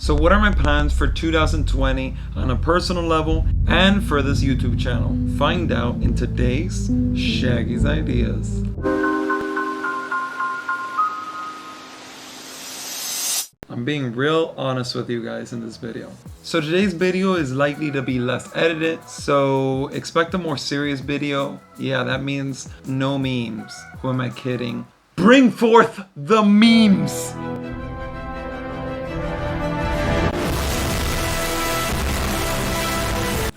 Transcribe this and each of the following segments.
So what are my plans for 2020 on a personal level and for this YouTube channel? Find out in today's Shaggy's Ideas. I'm being real honest with you guys in this video. So today's video is likely to be less edited, so expect a more serious video. Yeah, that means no memes. Who am I kidding? Bring forth the memes!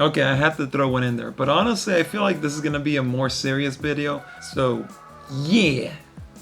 Okay, I had to throw one in there, but honestly I feel like this is gonna be a more serious video, so yeah,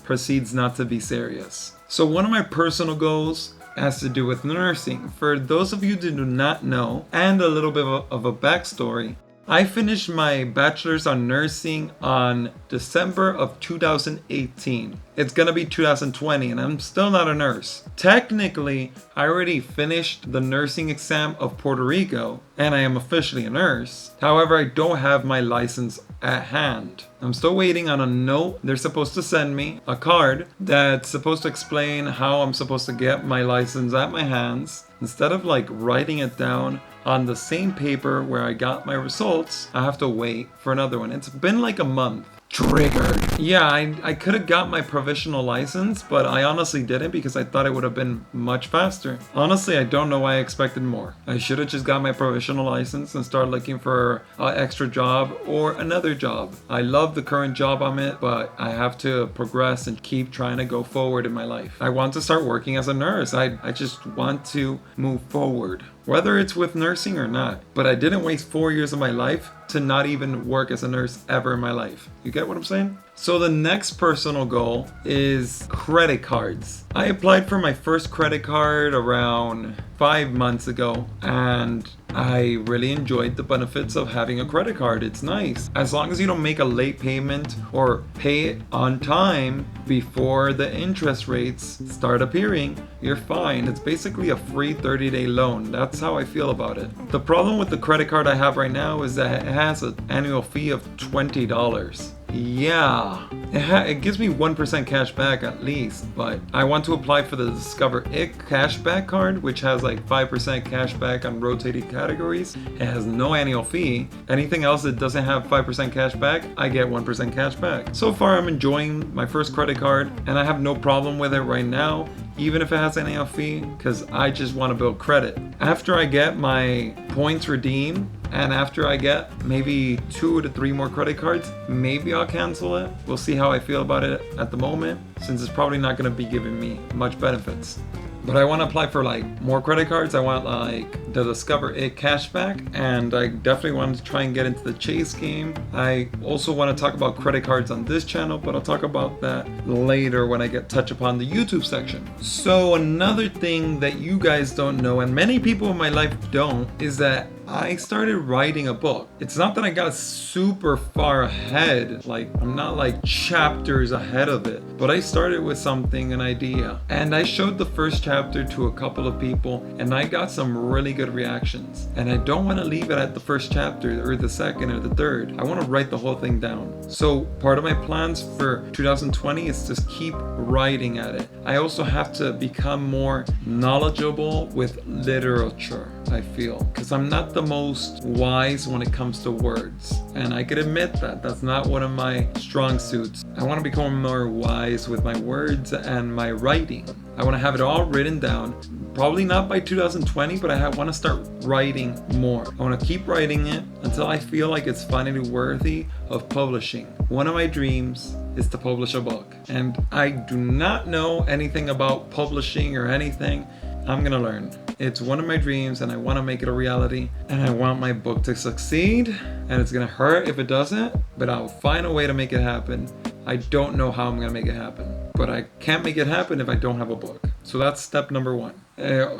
proceeds not to be serious. So one of my personal goals has to do with nursing. For those of you that do not know, and a little bit of a backstory, I finished my bachelor's on nursing on December of 2018. It's gonna be 2020 and I'm still not a nurse. Technically, I already finished the nursing exam of Puerto Rico and I am officially a nurse. However, I don't have my license at hand. I'm still waiting on a note. They're supposed to send me a card that's supposed to explain how I'm supposed to get my license at my hands. Instead of like writing it down on the same paper where I got my results, I have to wait for another one. It's been like a month. Triggered. Yeah, I could have got my provisional license, but I honestly didn't because I thought it would have been much faster. Honestly, I don't know why I expected more. I should have just got my provisional license and started looking for an extra job or another job. I love the current job I'm in, but I have to progress and keep trying to go forward in my life. I want to start working as a nurse. I just want to move forward, whether it's with nursing or not. But I didn't waste 4 years of my life to not even work as a nurse ever in my life. You get what I'm saying? So the next personal goal is credit cards. I applied for my first credit card around 5 months ago and I really enjoyed the benefits of having a credit card. It's nice. As long as you don't make a late payment or pay it on time before the interest rates start appearing, you're fine. It's basically a free 30-day loan. That's how I feel about it. The problem with the credit card I have right now is that it has an annual fee of $20. Yeah, it gives me 1% cash back at least, but I want to apply for the Discover It cashback card, which has like 5% cash back on rotating categories. It has no annual fee. Anything else that doesn't have 5% cash back, I get 1% cash back. So far, I'm enjoying my first credit card, and I have no problem with it right now, even if it has an annual fee, because I just want to build credit. After I get my points redeemed, and after I get maybe 2 to 3 more credit cards, maybe I'll cancel it. We'll see how I feel about it at the moment, since it's probably not going to be giving me much benefits. But I want to apply for like more credit cards. I want like the Discover It cashback, and I definitely want to try and get into the Chase game. I also want to talk about credit cards on this channel, but I'll talk about that later when I touch upon the YouTube section. So another thing that you guys don't know, and many people in my life don't, is that I started writing a book. It's not that I got super far ahead, like I'm not like chapters ahead of it, but I started with something, an idea, and I showed the first chapter to a couple of people and I got some really good reactions. And I don't want to leave it at the first chapter or the second or the third. I want to write the whole thing down. So part of my plans for 2020 is to keep writing at it. I also have to become more knowledgeable with literature, I feel, because I'm not the most wise when it comes to words, and I could admit that that's not one of my strong suits. I want to become more wise with my words and my writing. I want to have it all written down, probably not by 2020, but I want to start writing more. I want to keep writing it until I feel like it's finally worthy of publishing. One of my dreams is to publish a book, and I do not know anything about publishing or anything. I'm gonna learn. It's one of my dreams and I want to make it a reality, and I want my book to succeed, and it's gonna hurt if it doesn't, but I'll find a way to make it happen. I don't know how I'm gonna make it happen, but I can't make it happen if I don't have a book. So that's step number 1.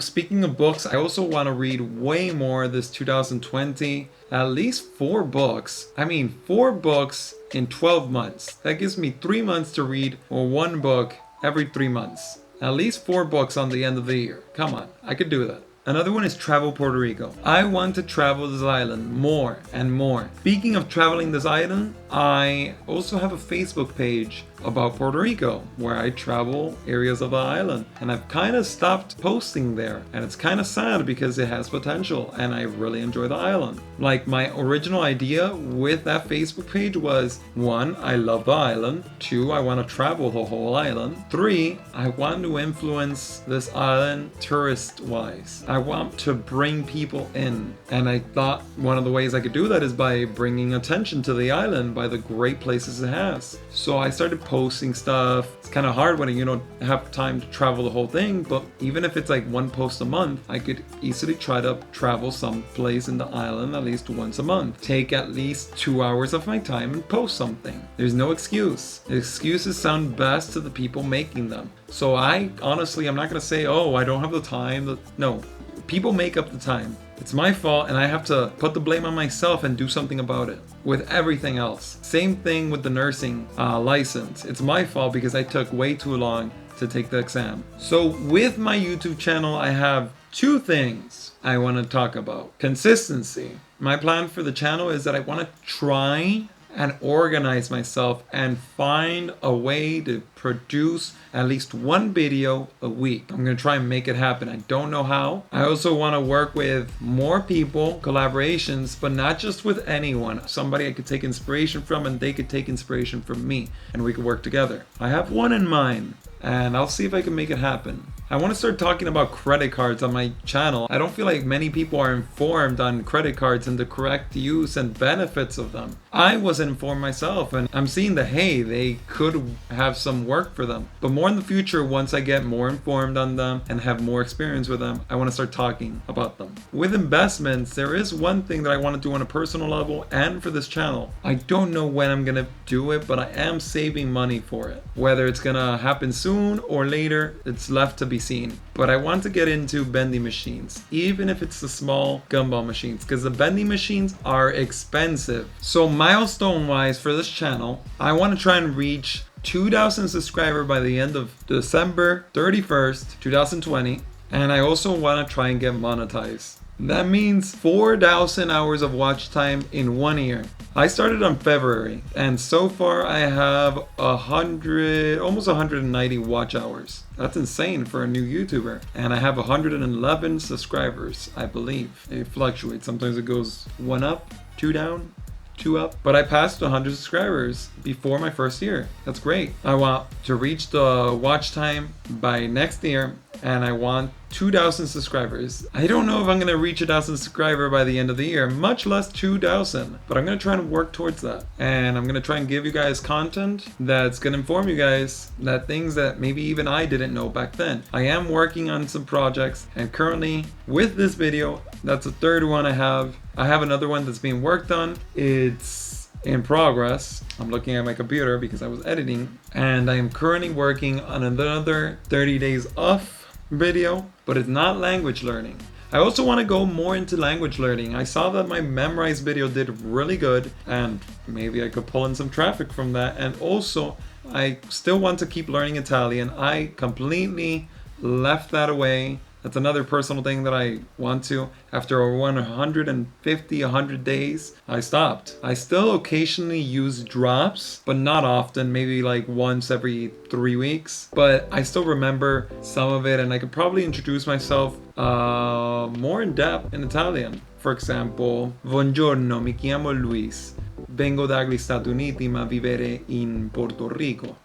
Speaking of books, I also want to read way more this 2020, at least 4 books. I mean 4 books in 12 months. That gives me 3 months to read, or 1 book every 3 months. At least 4 books on the end of the year. Come on, I could do that. Another one is travel Puerto Rico. I want to travel this island more and more. Speaking of traveling this island, I also have a Facebook page about Puerto Rico where I travel areas of the island, and I've kind of stopped posting there, and it's kind of sad because it has potential and I really enjoy the island. Like, my original idea with that Facebook page was 1, I love the island, 2, I want to travel the whole island, 3, I want to influence this island tourist wise. I want to bring people in, and I thought one of the ways I could do that is by bringing attention to the island by the great places it has. So I started posting stuff. It's kind of hard when you don't have time to travel the whole thing, but even if it's like 1 post a month, I could easily try to travel someplace in the island at least once a month. Take at least 2 hours of my time and post something. There's no excuse. The excuses sound best to the people making them. So I'm not gonna say, oh, I don't have the time. No, people make up the time. It's my fault, and I have to put the blame on myself and do something about it. With everything else. Same thing with the nursing license. It's my fault because I took way too long to take the exam. So with my YouTube channel, I have 2 things I want to talk about. Consistency. My plan for the channel is that I want to try and organize myself and find a way to produce at least 1 video a week. I'm gonna try and make it happen. I don't know how. I also want to work with more people, collaborations, but not just with anyone. Somebody I could take inspiration from and they could take inspiration from me, and we could work together. I have one in mind, and I'll see if I can make it happen. I want to start talking about credit cards on my channel. I don't feel like many people are informed on credit cards and the correct use and benefits of them. I wasn't informed myself, and I'm seeing that, hey, they could have some work for them. But more in the future, once I get more informed on them and have more experience with them, I want to start talking about them. With investments, there is one thing that I want to do on a personal level and for this channel. I don't know when I'm going to do it, but I am saving money for it. Whether it's going to happen soon or later, it's left to be seen. But I want to get into bending machines, even if it's the small Gumball machines, because the bending machines are expensive. So milestone wise for this channel, I want to try and reach 2,000 subscribers by the end of December 31st, 2020. And I also want to try and get monetized. That means 4,000 hours of watch time in 1 year. I started on February, and so far I have almost 190 watch hours. That's insane for a new YouTuber. And I have 111 subscribers, I believe. It fluctuates. Sometimes it goes 1 up, 2 down, 2 up. But I passed 100 subscribers before my first year. That's great. I want to reach the watch time by next year, and I want 2,000 subscribers. I don't know if I'm gonna reach 1,000 subscribers by the end of the year, much less 2,000, but I'm gonna try and work towards that. And I'm gonna try and give you guys content that's gonna inform you guys that things that maybe even I didn't know back then. I am working on some projects, and currently with this video, that's the 3rd one I have. I have another one that's being worked on. It's in progress. I'm looking at my computer because I was editing, and I am currently working on another 30 days off video, but it's not language learning. I also want to go more into language learning. I saw that my memorized video did really good, and maybe I could pull in some traffic from that. And also, I still want to keep learning Italian. I completely left that away. That's another personal thing that I want to. After 100 days, I stopped. I still occasionally use drops, but not often, maybe like once every 3 weeks. But I still remember some of it, and I could probably introduce myself more in depth in Italian. For example, buongiorno, mi chiamo Luis. Vengo dagli Stati Uniti ma vivere in Porto Rico.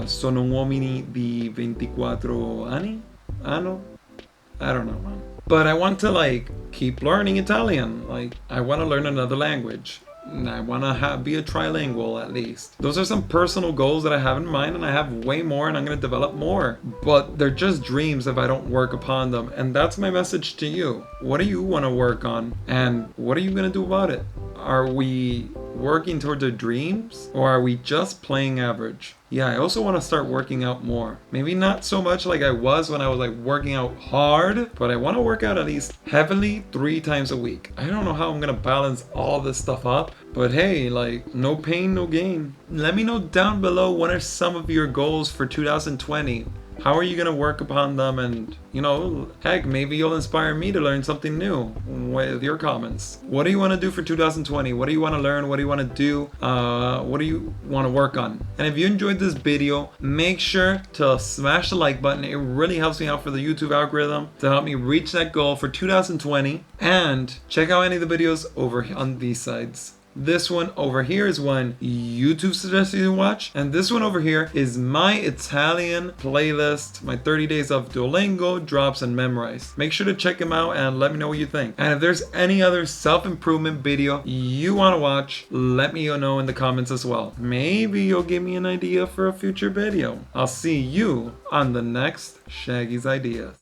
Sono un uomo di 24 anni? I don't know, man. But I want to like keep learning Italian. Like, I want to learn another language. And I want to be a trilingual at least. Those are some personal goals that I have in mind, and I have way more, and I'm going to develop more. But they're just dreams if I don't work upon them. And that's my message to you. What do you want to work on? And what are you going to do about it? Are we working towards our dreams, or are we just playing average? Yeah, I also want to start working out more. Maybe not so much like I was when I was like working out hard, but I want to work out at least heavily 3 times a week. I don't know how I'm gonna balance all this stuff up, but hey, like, no pain, no gain. Let me know down below what are some of your goals for 2020. How are you going to work upon them? And, you know, heck, maybe you'll inspire me to learn something new with your comments. What do you want to do for 2020? What do you want to learn? What do you want to do? What do you want to work on? And if you enjoyed this video, make sure to smash the like button. It really helps me out for the YouTube algorithm to help me reach that goal for 2020. And check out any of the videos over on these sides. This one over here is one YouTube suggests you to watch, and this one over here is my Italian playlist, my 30 days of Duolingo, drops, and memorize. Make sure to check them out and let me know what you think. And if there's any other self-improvement video you want to watch, let me know in the comments as well. Maybe you'll give me an idea for a future video. I'll see you on the next Shaggy's Ideas.